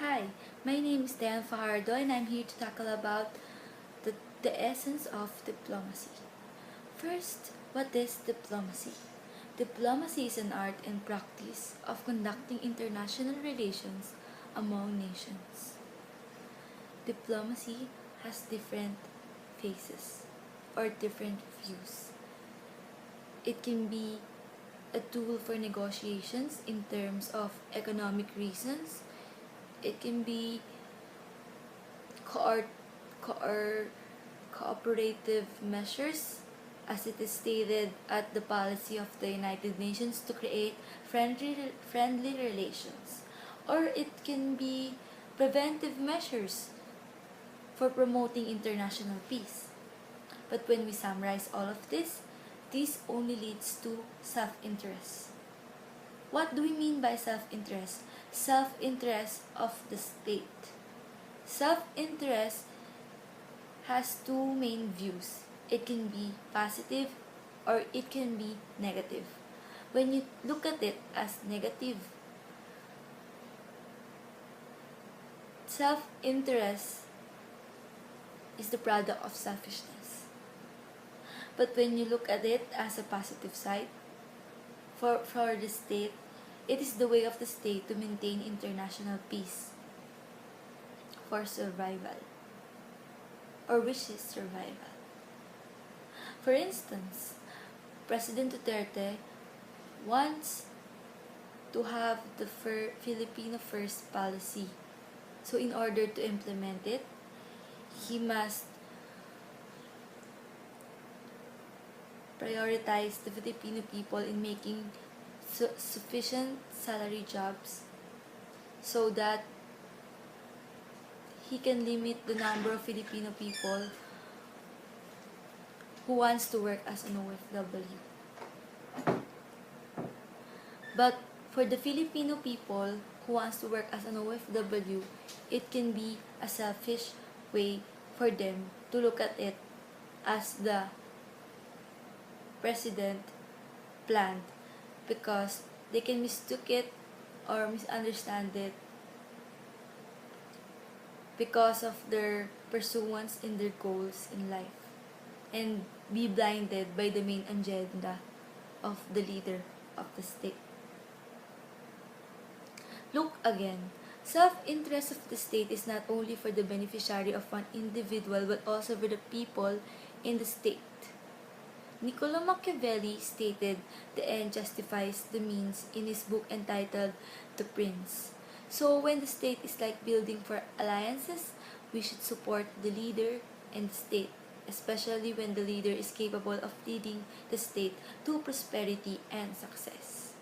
Hi, my name is Dianne Fajardo and I'm here to tackle about the essence of diplomacy. First, what is diplomacy? Diplomacy is an art and practice of conducting international relations among nations. Diplomacy has different phases or different views. It can be a tool for negotiations in terms of economic reasons. It can be cooperative measures, as it is stated at the policy of the United Nations to create friendly relations. Or it can be preventive measures for promoting international peace. But when we summarize all of this only leads to self-interest. What do we mean by self-interest? Self-interest of the state. Self-interest has two main views. It can be positive or it can be negative. When you look at it as negative, self-interest is the product of selfishness. But when you look at it as a positive side, for the state, it is the way of the state to maintain international peace for survival, or which is survival. For instance, President Duterte wants to have the Filipino First policy. So in order to implement it, he must prioritize the Filipino people in making sufficient salary jobs so that he can limit the number of Filipino people who wants to work as an OFW. But for the Filipino people who wants to work as an OFW, it can be a selfish way for them to look at it as the president planned, because they can mistook it or misunderstand it because of their pursuance in their goals in life and be blinded by the main agenda of the leader of the state. Look again. Self-interest of the state is not only for the beneficiary of one individual but also for the people in the state. Niccolo Machiavelli stated the end justifies the means in his book entitled The Prince. So when the state is like building for alliances, we should support the leader and the state, especially when the leader is capable of leading the state to prosperity and success.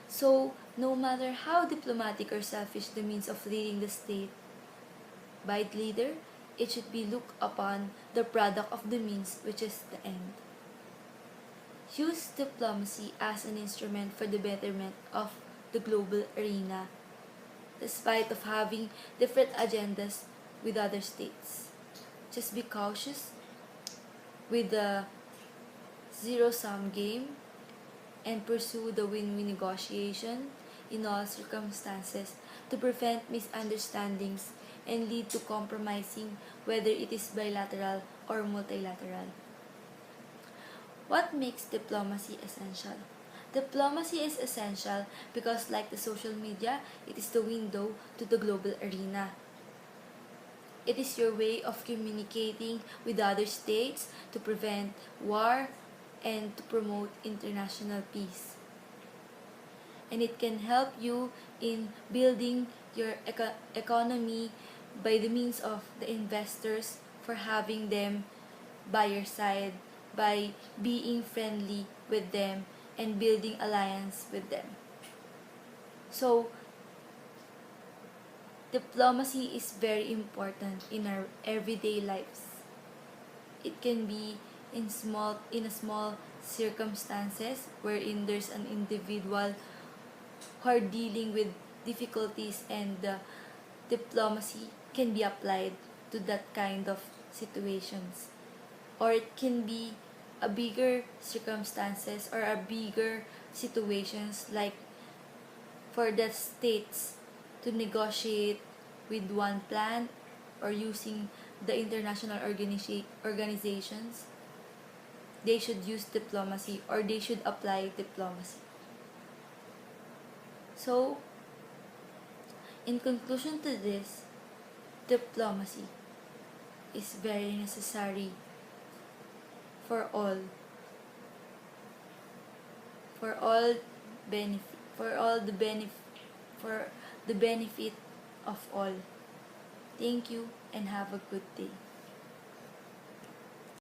So, no matter how diplomatic or selfish the means of leading the state by the leader, it should be looked upon the product of the means, which is the end. Use diplomacy as an instrument for the betterment of the global arena, despite of having different agendas with other states. Just be cautious with the zero-sum game and pursue the win-win negotiation in all circumstances to prevent misunderstandings and lead to compromising, whether it is bilateral or multilateral. What makes diplomacy essential? Diplomacy is essential because, like the social media, it is the window to the global arena. It is your way of communicating with other states to prevent war and to promote international peace. And it can help you in building your economy by the means of the investors, for having them by your side, by being friendly with them and building alliance with them. So, diplomacy is very important in our everyday lives. It can be in a small circumstances wherein there's an individual who are dealing with difficulties, and diplomacy can be applied to that kind of situations. Or it can be a bigger circumstances or a bigger situations, like for the states to negotiate with one plan or using the international organizations, they should use diplomacy or they should apply diplomacy. So, in conclusion to this, diplomacy is very necessary for all for all benefit for the benefit of all. Thank you and have a good day.